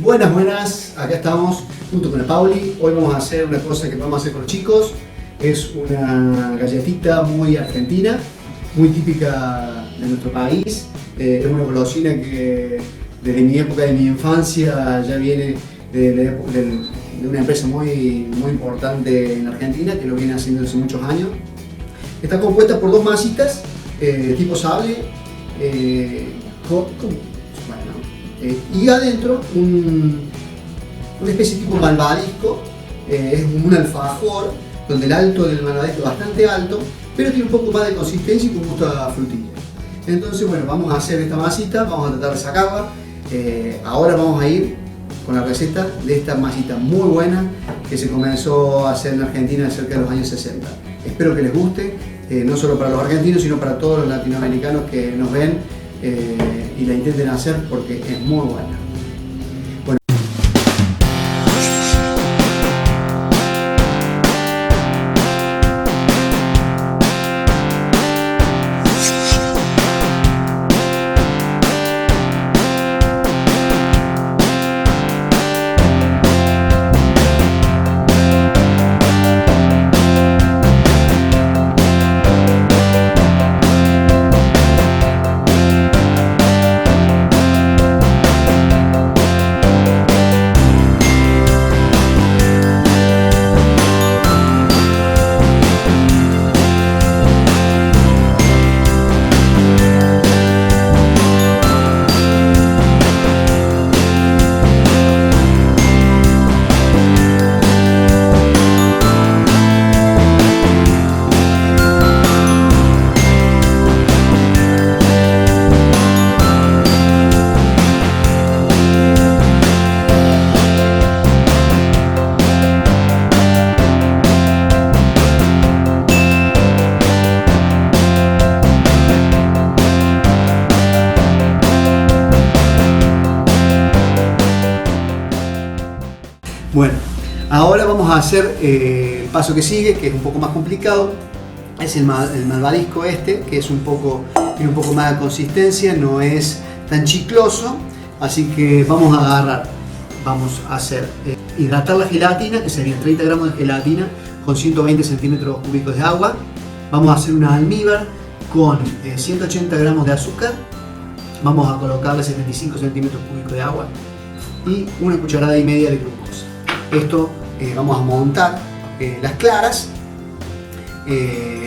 Buenas, buenas, acá estamos junto con la Pauli. Hoy vamos a hacer una cosa que vamos a hacer con los chicos. Es una galletita muy argentina, muy típica de nuestro país. Es una golosina que desde mi época de mi infancia ya viene de una empresa muy importante en Argentina que lo viene haciendo desde muchos años. Está compuesta por dos masitas tipo sable, y adentro una especie tipo malvavisco. Es un alfajor donde el alto del malvavisco es bastante alto, pero tiene un poco más de consistencia y con gusto a frutilla. Entonces, bueno, vamos a hacer esta masita, vamos a tratar de sacarla. Ahora vamos a ir con la receta de esta masita muy buena que se comenzó a hacer en Argentina cerca de los años 60. Espero que les guste, no solo para los argentinos, sino para todos los latinoamericanos que nos ven y la intenten hacer porque es muy buena. Bueno, ahora vamos a hacer el paso que sigue, que es un poco más complicado. Es el malvavisco este, que es tiene un poco más de consistencia, no es tan chicloso. Así que vamos a hacer hidratar la gelatina, que serían 30 gramos de gelatina con 120 centímetros cúbicos de agua. Vamos a hacer una almíbar con 180 gramos de azúcar. Vamos a colocarle 75 centímetros cúbicos de agua y una cucharada y media de glucosa. Esto vamos a montar las claras,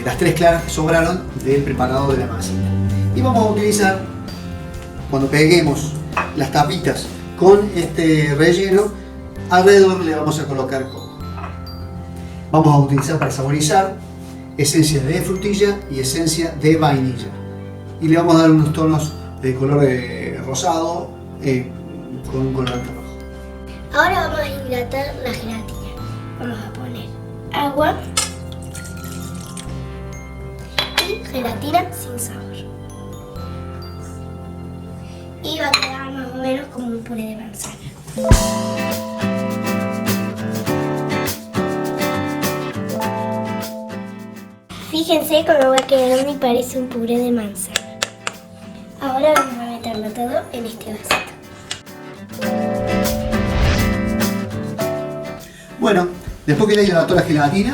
las 3 claras que sobraron del preparado de la masita. Y vamos a utilizar, cuando peguemos las tapitas con este relleno, alrededor le vamos a colocar coco. Vamos a utilizar para saborizar esencia de frutilla y esencia de vainilla. Y le vamos a dar unos tonos de color rosado con un color rojo. Ahora vamos a hidratar la gelatina. Vamos a poner agua y gelatina sin sabor. Y va a quedar más o menos como un puré de manzana. Fíjense cómo va quedando y parece un puré de manzana. Ahora vamos a meterlo todo en este vasito. Bueno, después que ya hidrató la gelatina,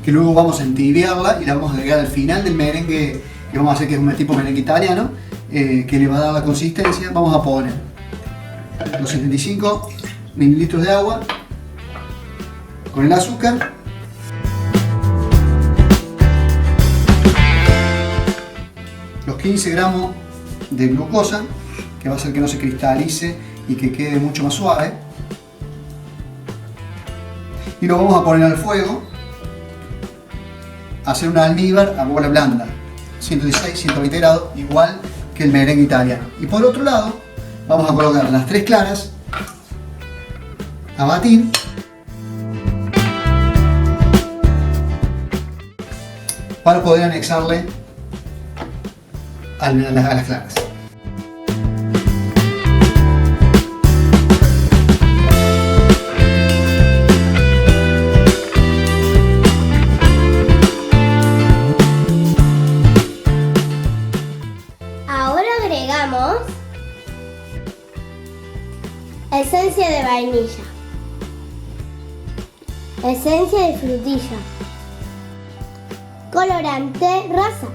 que luego vamos a entibiarla y la vamos a agregar al final del merengue que vamos a hacer, que es un tipo merengue italiano, que le va a dar la consistencia, vamos a poner los 75 mililitros de agua con el azúcar, los 15 gramos de glucosa, que va a hacer que no se cristalice y que quede mucho más suave. Y lo vamos a poner al fuego, a hacer una almíbar a bola blanda, 116, 120 grados, igual que el merengue italiano. Y por otro lado, vamos a colocar las 3 claras a batir para poder anexarle a las claras. Esencia de vainilla. Esencia de frutilla. Colorante rosa.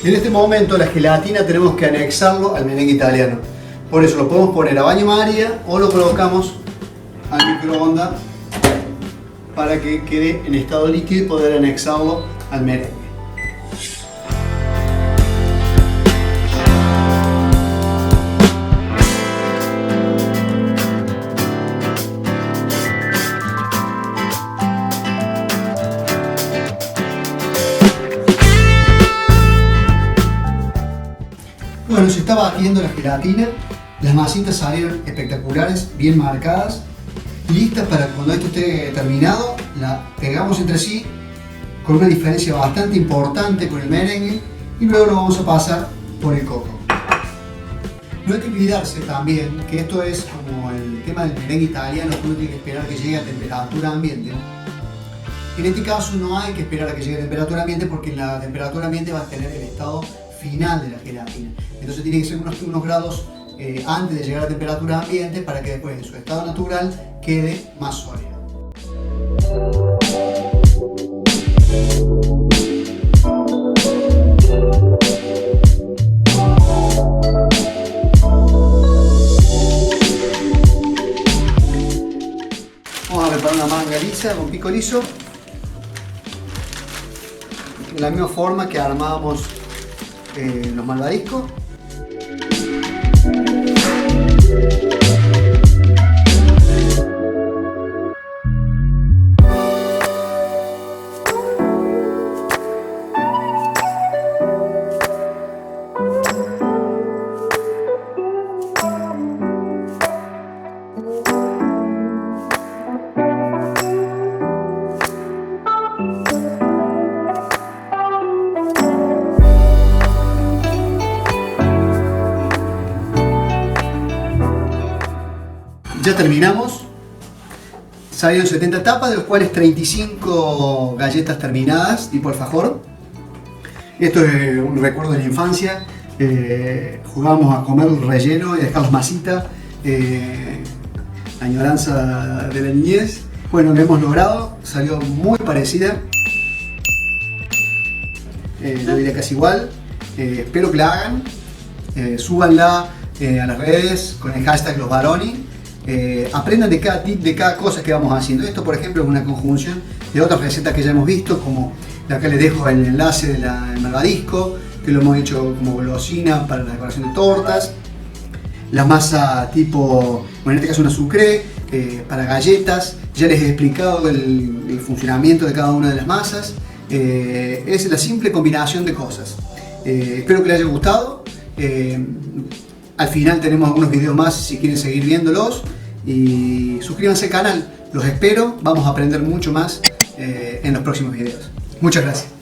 En este momento la gelatina tenemos que anexarlo al merengue italiano. Por eso lo podemos poner a baño María o lo colocamos al microondas para que quede en estado líquido y poder anexarlo al merengue. Bueno, se está batiendo la gelatina, las masitas salieron espectaculares, bien marcadas, listas para cuando esto esté terminado, la pegamos entre sí con una diferencia bastante importante con el merengue y luego lo vamos a pasar por el coco. No hay que olvidarse también que esto es como el tema del merengue italiano, que uno tiene que esperar que llegue a temperatura ambiente. En este caso no hay que esperar a que llegue a temperatura ambiente porque la temperatura ambiente va a tener el estado final de la gelatina. Entonces tiene que ser unos grados antes de llegar a temperatura ambiente para que después en su estado natural quede más sólido. Vamos a preparar una manga lisa con pico liso. De la misma forma que armábamos los malvaviscos. Ya terminamos, salieron 70 tapas, de los cuales 35 galletas terminadas, tipo alfajor. Esto es un recuerdo de la infancia, jugábamos a comer el relleno y a dejar masita, añoranza de la niñez. Bueno, lo hemos logrado, salió muy parecida, yo diría casi igual. Espero que la hagan, súbanla a las redes con el hashtag LosBaroni. Aprendan de cada tip, de cada cosa que vamos haciendo. Esto, por ejemplo, es una conjunción de otras recetas que ya hemos visto, como acá les dejo el enlace del malvadisco, que lo hemos hecho como golosina para la decoración de tortas. La masa tipo, bueno, en este caso una sucré, para galletas. Ya les he explicado el funcionamiento de cada una de las masas. Es la simple combinación de cosas. Espero que les haya gustado. Al final tenemos algunos videos más si quieren seguir viéndolos, y suscríbanse al canal, los espero, vamos a aprender mucho más en los próximos videos. Muchas gracias.